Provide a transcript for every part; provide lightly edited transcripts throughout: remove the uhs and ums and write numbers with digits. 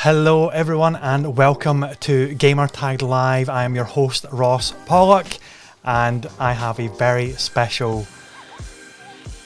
Hello everyone and welcome to Gamertag Live. I am your host Ross Pollock and I have a very special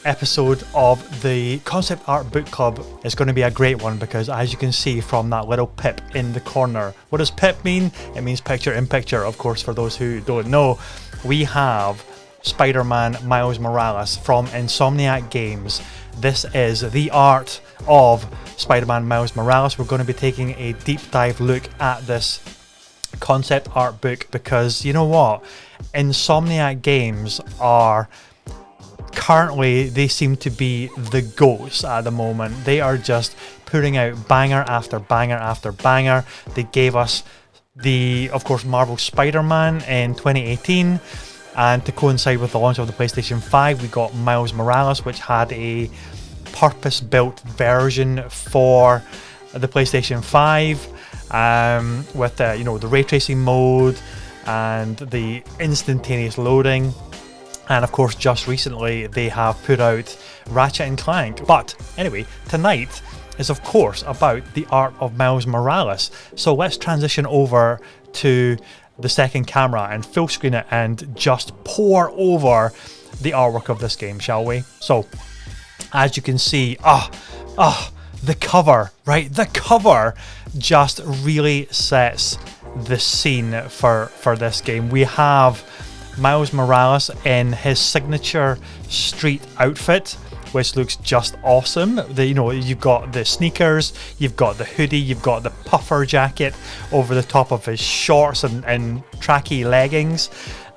episode of the Concept Art Book Club. It's going to be a great one because, as you can see from that little pip in the corner, what does pip mean? It means picture in picture, of course, for those who don't know. We have Spider-Man Miles Morales from Insomniac Games. This is the art of Spider-Man Miles Morales. We're going to be taking a deep dive look at this concept art book because, you know what, Insomniac Games are currently, they seem to be the GOATs at the moment. They are just putting out banger after banger after banger. They gave us of course, Marvel Spider-Man in 2018, and to coincide with the launch of the PlayStation 5, we got Miles Morales, which had a purpose-built version for the PlayStation 5 with the ray tracing mode and the instantaneous loading. And of course, just recently they have put out Ratchet and Clank. But anyway, tonight is of course about the art of Miles Morales. So let's transition over to the second camera and full screen it and just pour over the artwork of this game, shall we? So as you can see, the cover, right? The cover just really sets the scene for this game. We have Miles Morales in his signature street outfit, which looks just awesome. You've got the sneakers, you've got the hoodie, you've got the puffer jacket over the top of his shorts and tracky leggings.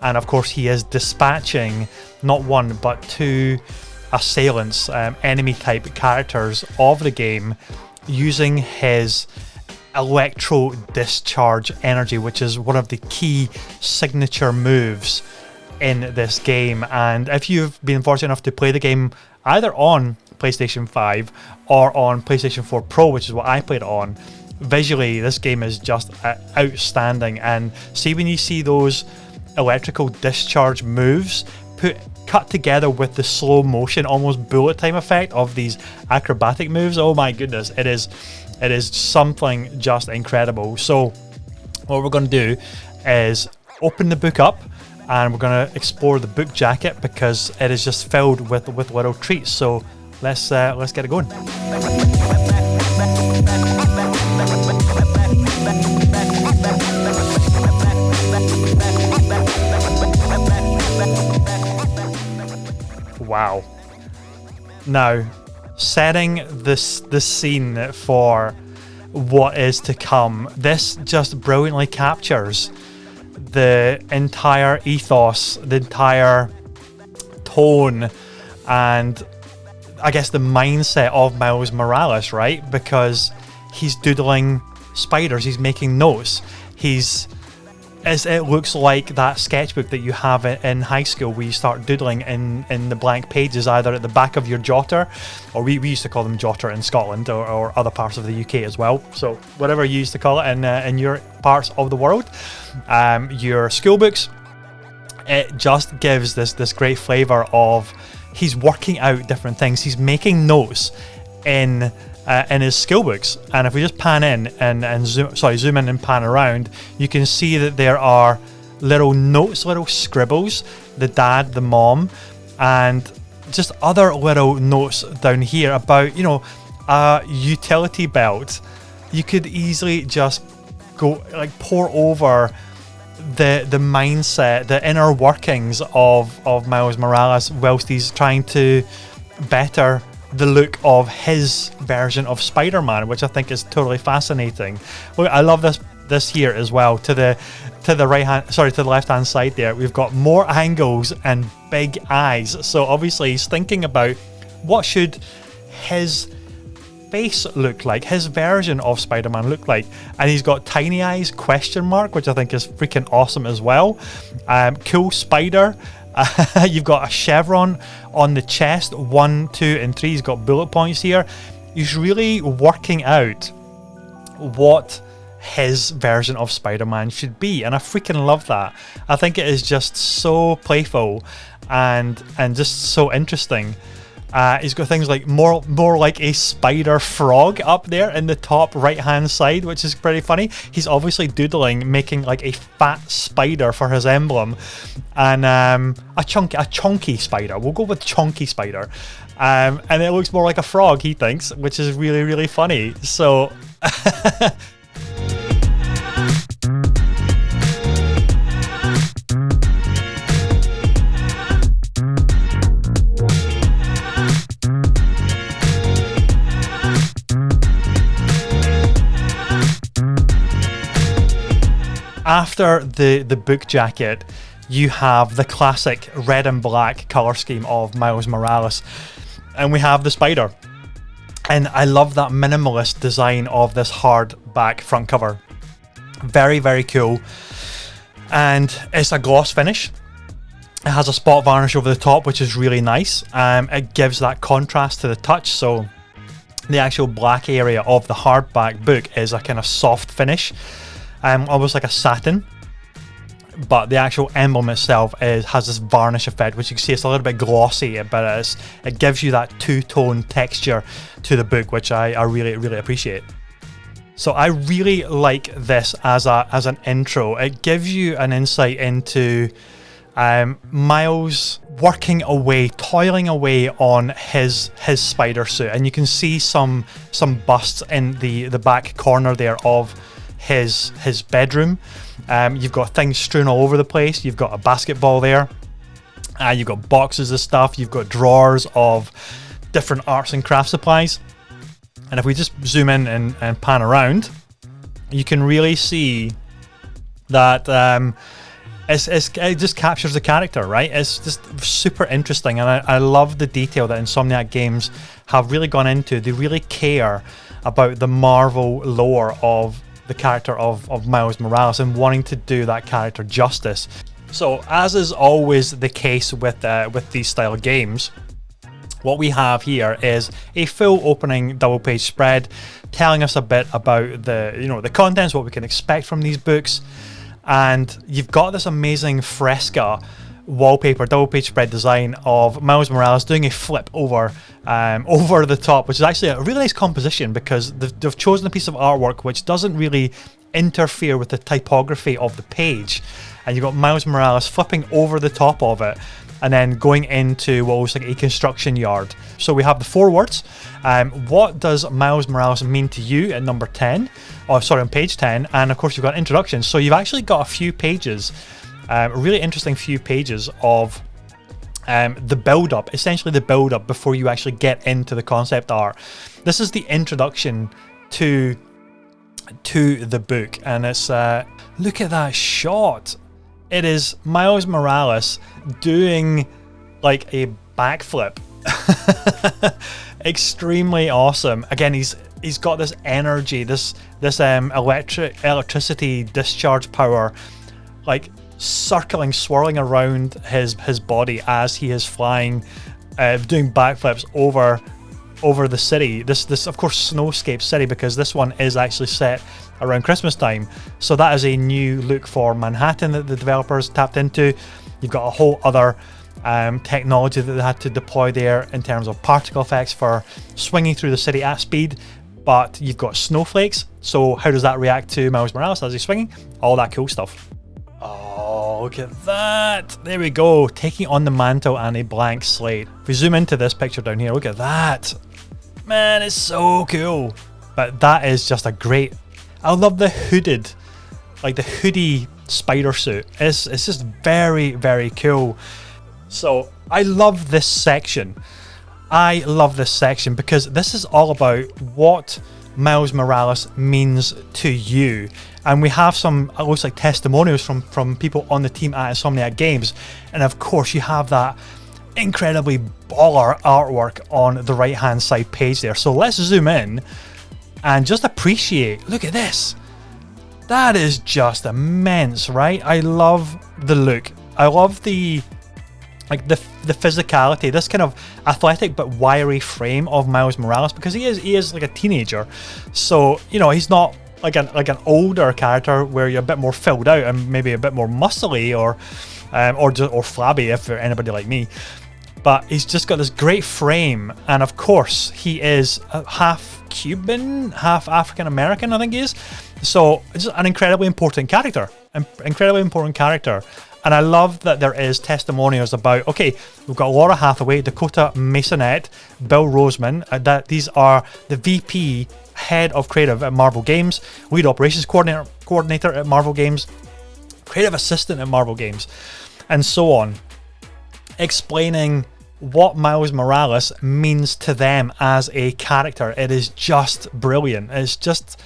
And of course he is dispatching not one but two assailants, enemy type characters of the game, using his electro discharge energy, which is one of the key signature moves in this game. And if you've been fortunate enough to play the game either on PlayStation 5 or on PlayStation 4 Pro, which is what I played on, visually this game is just outstanding. And see, when you see those electrical discharge moves cut together with the slow motion, almost bullet time effect of these acrobatic moves, oh my goodness, it is something just incredible. So what we're going to do is open the book up and we're going to explore the book jacket because it is just filled with little treats. So let's get it going. Wow. Now, setting the scene for what is to come, this just brilliantly captures the entire ethos, the entire tone, and I guess the mindset of Miles Morales, right? Because he's doodling spiders, he's making notes, it looks like that sketchbook that you have in high school where you start doodling in the blank pages, either at the back of your jotter, or we used to call them jotter in Scotland or other parts of the UK as well. So whatever you used to call it in your parts of the world, your school books, it just gives this great flavour of he's working out different things. He's making notes in his skill books, and if we just pan in and zoom in and pan around, you can see that there are little notes, little scribbles, the dad, the mom, and just other little notes down here about a utility belt. You could easily just go pour over the mindset, the inner workings of Miles Morales whilst he's trying to better the look of his version of Spider-Man, which I think is totally fascinating. Look, I love this here as well. To the left hand side there, we've got more angles and big eyes. So obviously he's thinking about what should his face look like, his version of Spider-Man look like, and he's got tiny eyes, question mark, which I think is freaking awesome as well. Cool spider. You've got a chevron on the chest, 1, 2, and 3. He's got bullet points here. He's really working out what his version of Spider-Man should be, and I freaking love that. I think it is just so playful and just so interesting. He's got things like more like a spider frog up there in the top right hand side, which is pretty funny. He's obviously doodling, making like a fat spider for his emblem, and a chunky spider. We'll go with chunky spider, and it looks more like a frog, he thinks, which is really, really funny. So. After the book jacket, you have the classic red and black color scheme of Miles Morales, and we have the spider. And I love that minimalist design of this hardback front cover. Very, very cool. And it's a gloss finish. It has a spot varnish over the top, which is really nice. It gives that contrast to the touch, so the actual black area of the hardback book is a kind of soft finish. Almost like a satin, but the actual emblem itself has this varnish effect, which you can see it's a little bit glossy, but it gives you that two-tone texture to the book, which I really, really appreciate. So I really like this as an intro. It gives you an insight into Miles working away, toiling away on his spider suit, and you can see some busts in the back corner there of his bedroom. You've got things strewn all over the place. You've got a basketball there, you've got boxes of stuff, you've got drawers of different arts and craft supplies, and if we just zoom in and pan around, you can really see that it just captures the character, right? It's just super interesting, and I love the detail that Insomniac Games have really gone into. They really care about the Marvel lore of the character of Miles Morales and wanting to do that character justice. So, as is always the case with these style games, what we have here is a full opening double page spread telling us a bit about the contents, what we can expect from these books, and you've got this amazing Fresca wallpaper double page spread design of Miles Morales doing a flip over the top, which is actually a really nice composition because they've chosen a piece of artwork which doesn't really interfere with the typography of the page, and you've got Miles Morales flipping over the top of it and then going into what looks like a construction yard. So we have the four words. What does Miles Morales mean to you at number 10? Oh, sorry, on page 10. And of course you've got introductions. So you've actually got a few pages, a really interesting few pages of the build-up, essentially the build-up before you actually get into the concept art. This is the introduction to the book, and it's look at that shot. It is Miles Morales doing like a backflip. Extremely awesome. Again, he's got this energy, this electricity discharge power, like circling, swirling around his body as he is flying, doing backflips over the city. This of course snowscape city, because this one is actually set around Christmas time. So that is a new look for Manhattan that the developers tapped into. You've got a whole other technology that they had to deploy there in terms of particle effects for swinging through the city at speed, but you've got snowflakes. So how does that react to Miles Morales as he's swinging? All that cool stuff. Oh, look at that. There we go. Taking on the mantle and a blank slate. If we zoom into this picture down here, look at that. Man, it's so cool. But that is just a great... I love the hooded, like the hoodie spider suit. It's just very, very cool. So I love this section. I love this section because this is all about what Miles Morales means to you. And we have some, it looks like, testimonials from people on the team at Insomniac Games. And of course you have that incredibly baller artwork on the right hand side page there. So let's zoom in and just appreciate, look at this. That is just immense, right? I love the look. I love the physicality, this kind of athletic but wiry frame of Miles Morales, because he is like a teenager. So, you know, he's not like an older character where you're a bit more filled out and maybe a bit more muscly or flabby if you're anybody like me. but he's just got this great frame, and of course he is half Cuban, half African American, I think he is. So it's an incredibly important character, and I love that there is testimonials about, okay, we've got Laura Hathaway, Dakota Masonette, Bill Roseman, that these are the VP, head of creative at Marvel Games, lead operations coordinator at Marvel Games, creative assistant at Marvel Games, and so on, explaining what Miles Morales means to them as a character. It is just brilliant. It's just,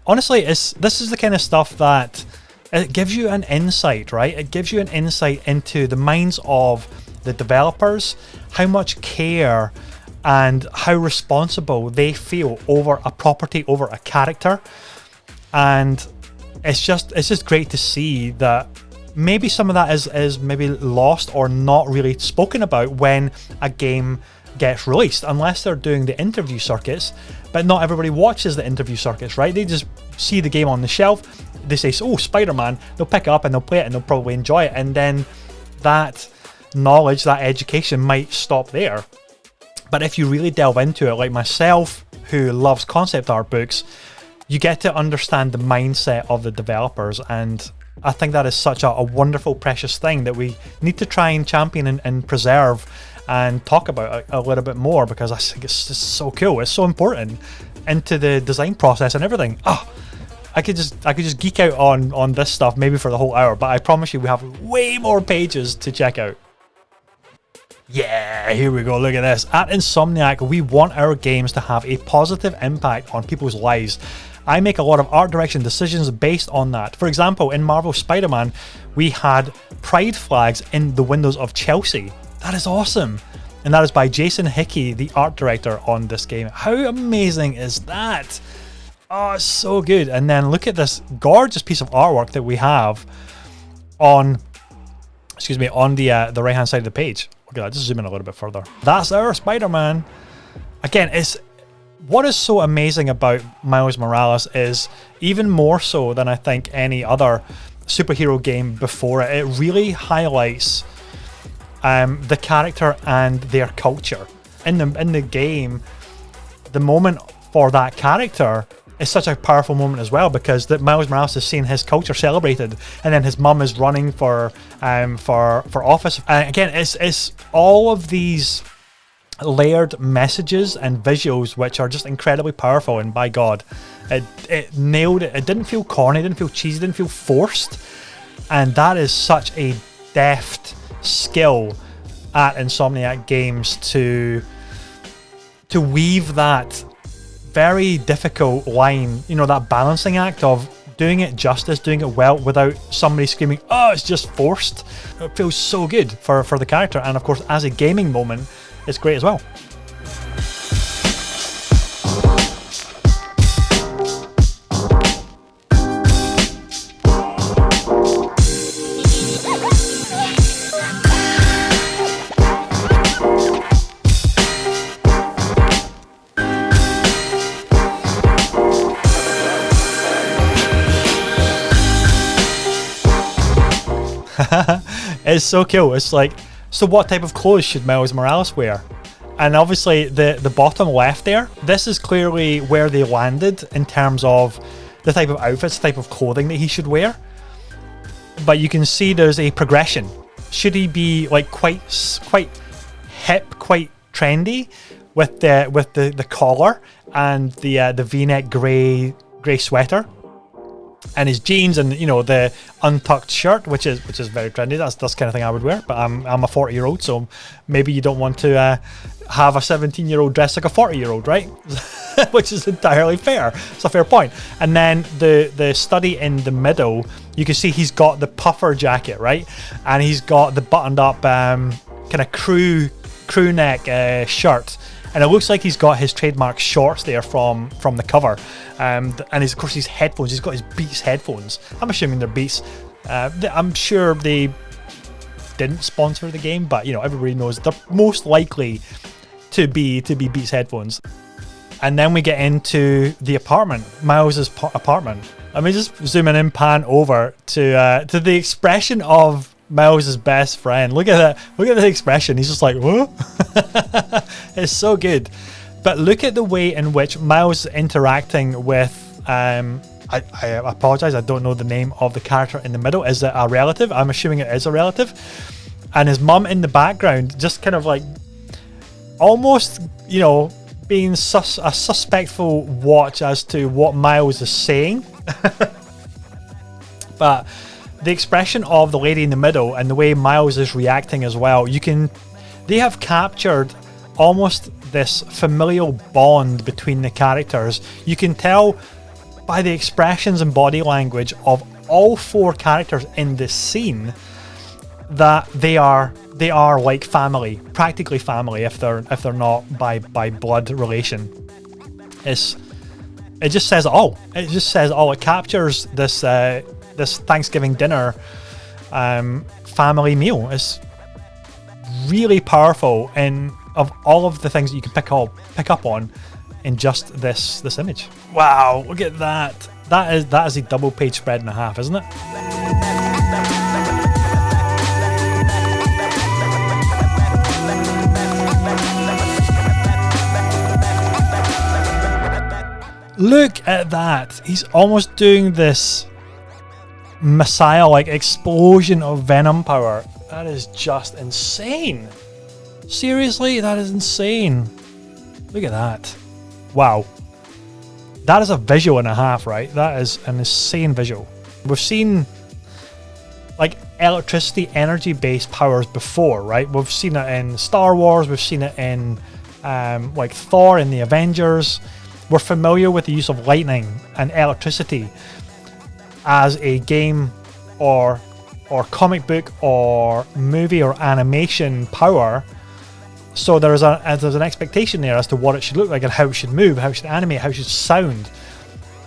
honestly, this is the kind of stuff that it gives you an insight, right? It gives you an insight into the minds of the developers, how much care and how responsible they feel over a property, over a character. And it's just great to see that maybe some of that is maybe lost or not really spoken about when a game gets released, unless they're doing the interview circuits. But not everybody watches the interview circuits, right? They just see the game on the shelf, they say, oh, Spider-Man, they'll pick it up and they'll play it and they'll probably enjoy it, and then that knowledge, that education might stop there. But if you really delve into it, like myself, who loves concept art books, you get to understand the mindset of the developers, and I think that is such a wonderful, precious thing that we need to try and champion and preserve and talk about a little bit more, because I think it's just so cool. It's so important into the design process and everything. I could just geek out on this stuff maybe for the whole hour, but I promise you we have way more pages to check out. Yeah, here we go, look at this. At Insomniac, we want our games to have a positive impact on people's lives. I make a lot of art direction decisions based on that. For example, in Marvel Spider-Man, we had pride flags in the windows of Chelsea. That is awesome. And that is by Jason Hickey, the art director on this game. How amazing is that? Oh, it's so good. And then look at this gorgeous piece of artwork that we have on the right-hand side of the page. Look at that, just zoom in a little bit further. That's our Spider-Man. Again, what is so amazing about Miles Morales is, even more so than I think any other superhero game before it, it really highlights the character and their culture. In the game, the moment for that character is such a powerful moment as well, because that Miles Morales is seeing his culture celebrated, and then his mum is running for office. Again, it's all of these layered messages and visuals which are just incredibly powerful, and by God, it nailed it. It didn't feel corny, it didn't feel cheesy, it didn't feel forced, and that is such a deft skill at Insomniac Games to weave that very difficult line, that balancing act of doing it justice, doing it well, without somebody screaming, oh, it's just forced. It feels so good for the character, and of course as a gaming moment, it's great as well. It's so cool. It's like, so what type of clothes should Miles Morales wear? And obviously the bottom left there, this is clearly where they landed in terms of the type of outfits, the type of clothing that he should wear. But you can see there's a progression. Should he be like quite hip, quite trendy with the collar and the V-neck grey sweater, and his jeans, and the untucked shirt, which is very trendy. That's the kind of thing I would wear. But I'm a 40-year-old, so maybe you don't want to have a 17-year-old dress like a 40-year-old, right? Which is entirely fair. It's a fair point. And then the study in the middle, you can see he's got the puffer jacket, right? And he's got the buttoned up kind of crew neck shirt. And it looks like he's got his trademark shorts there from the cover. And of course his headphones, he's got his Beats headphones. I'm assuming they're Beats. I'm sure they didn't sponsor the game, but everybody knows they're most likely to be Beats headphones. And then we get into the apartment, Miles's apartment. Let me just zoom in and pan over to the expression of Miles' best friend. Look at that. Look at the expression. He's just like, what? It's so good. But look at the way in which Miles is interacting with, I apologize, I don't know the name of the character in the middle. Is it a relative? I'm assuming it is a relative. And his mum in the background, just kind of like, almost, you know, being a suspectful watch as to what Miles is saying. But the expression of the lady in the middle and the way Miles is reacting as well, they have captured almost this familial bond between the characters. You can tell by the expressions and body language of all 4 characters in this scene that they are like family, practically family, if they're not by blood relation. It just says it all. It just says all. It captures this Thanksgiving dinner family meal. It's really powerful, and of all of the things that you can pick up on in just this image. Wow, look at that. That is a double page spread and a half, isn't it? Look at that. He's almost doing this Messiah-like explosion of venom power. That is just insane. Seriously, that is insane. Look at that. Wow. That is a visual and a half, right? That is an insane visual. We've seen like electricity, energy-based powers before, right? We've seen it in Star Wars. We've seen it in like Thor in the Avengers. We're familiar with the use of lightning and electricity as a game or comic book or movie or animation power. So there's an expectation there as to what it should look like and how it should move, how it should animate, how it should sound.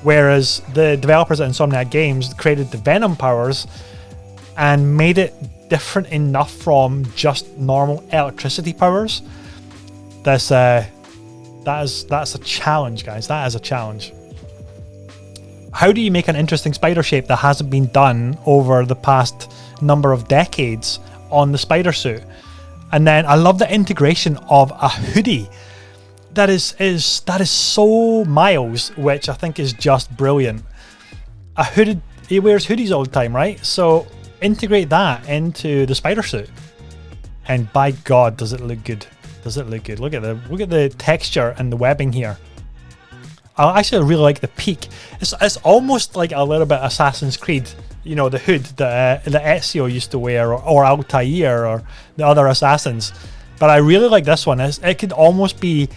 Whereas the developers at Insomniac Games created the Venom powers and made it different enough from just normal electricity powers. That's a challenge, guys. That is a challenge. How do you make an interesting spider shape that hasn't been done over the past number of decades on the spider suit? And then I love the integration of a hoodie. That is so Miles, which I think is just brilliant. He wears hoodies all the time, right? So integrate that into the spider suit, and by God, does it look good? Does it look good? Look at the texture and the webbing here. I actually really like the peak. It's almost like a little bit Assassin's Creed. You know, the hood that Ezio used to wear, or Altair, or the other assassins. But I really like this one. It could almost be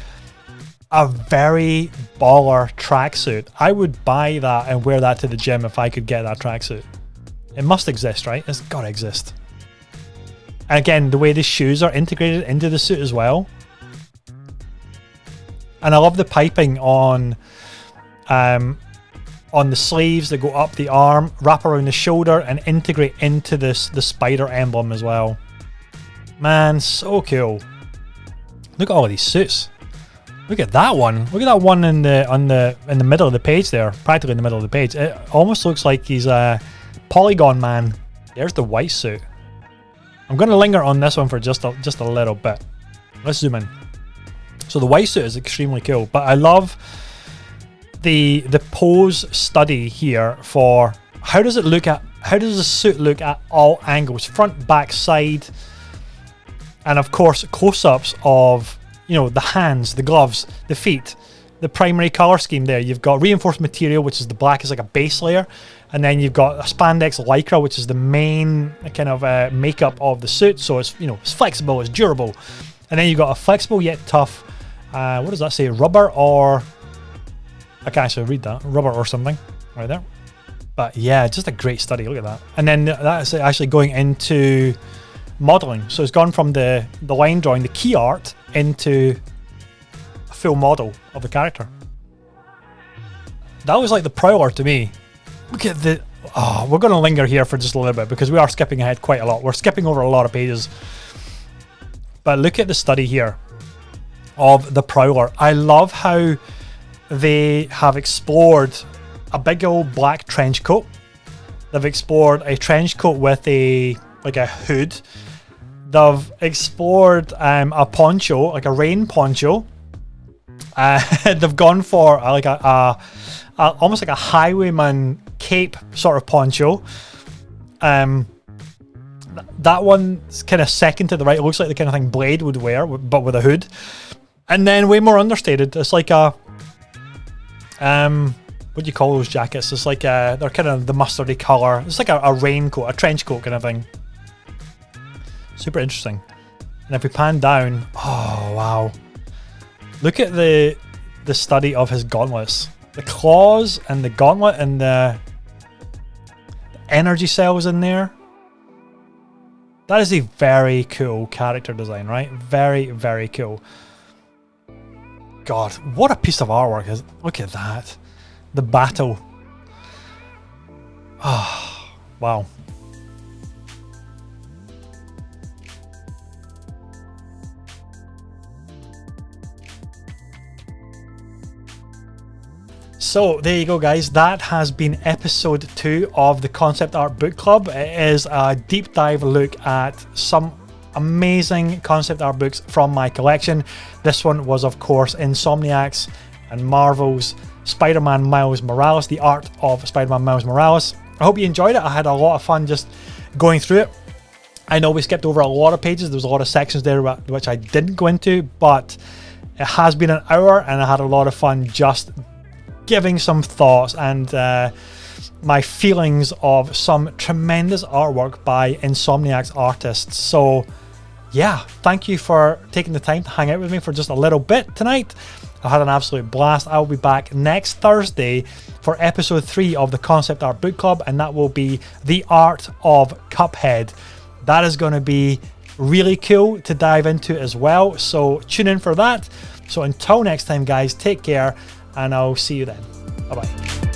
a very baller tracksuit. I would buy that and wear that to the gym if I could get that tracksuit. It must exist, right? It's gotta exist. And again, the way the shoes are integrated into the suit as well. And I love the piping on the sleeves that go up the arm, wrap around the shoulder, and integrate into the spider emblem as well. Man, so cool. Look at all of these suits. Look at that one. Look at that one in the middle of the page there, practically in the middle of the page. It almost looks like he's a Polygon Man. There's the white suit. I'm going to linger on this one for just a little bit. Let's zoom in. So the white suit is extremely cool, but I love the pose study here for how does the suit look at all angles, front, back, side, and of course close-ups of, you know, the hands, the gloves, the feet. The primary color scheme there, you've got reinforced material, which is the black, is like a base layer, and then you've got a spandex lycra, which is the main kind of makeup of the suit. So it's, you know, it's flexible, it's durable, and then you've got a flexible yet tough. What does that say? Rubber, or I can't actually read that. Rubber or something right there. But yeah, just a great study. Look at that. And then that's actually going into modeling. So it's gone from the line drawing, the key art, into a full model of the character. That was like the Prowler to me. Look at the... Oh, we're going to linger here for just a little bit because we are skipping ahead quite a lot. We're skipping over a lot of pages. But look at the study here of the Prowler. I love how they have explored a big old black trench coat. They've explored a trench coat with a like a hood. They've explored a poncho, like a rain poncho. They've gone for like a almost like a highwayman cape sort of poncho. That one's kind of second to the right. It looks like the kind of thing Blade would wear, but with a hood. And then way more understated. It's like a what do you call those jackets? It's like they're kind of the mustardy colour. It's like a raincoat, a trench coat kind of thing. Super interesting. And if we pan down, oh wow. Look at the study of his gauntlets. The claws and the gauntlet and the energy cells in there. That is a very cool character design, right? Very, very cool. God, what a piece of artwork. Look at that. The battle. Oh, wow. So there you go, guys. That has been episode 2 of the Concept Art Book Club. It is a deep dive look at some amazing concept art books from my collection. This one was, of course, Insomniac's and Marvel's Spider-Man Miles Morales, the art of Spider-Man Miles Morales. I hope you enjoyed it. I had a lot of fun just going through it. I know we skipped over a lot of pages. There was a lot of sections there which I didn't go into, but it has been an hour and I had a lot of fun just giving some thoughts and my feelings of some tremendous artwork by Insomniac's artists. So yeah, thank you for taking the time to hang out with me for just a little bit tonight. I had an absolute blast. I'll be back next Thursday for episode 3 of the Concept Art Book Club, and that will be The Art of Cuphead. That is going to be really cool to dive into as well, so tune in for that. So until next time, guys, take care, and I'll see you then. Bye bye.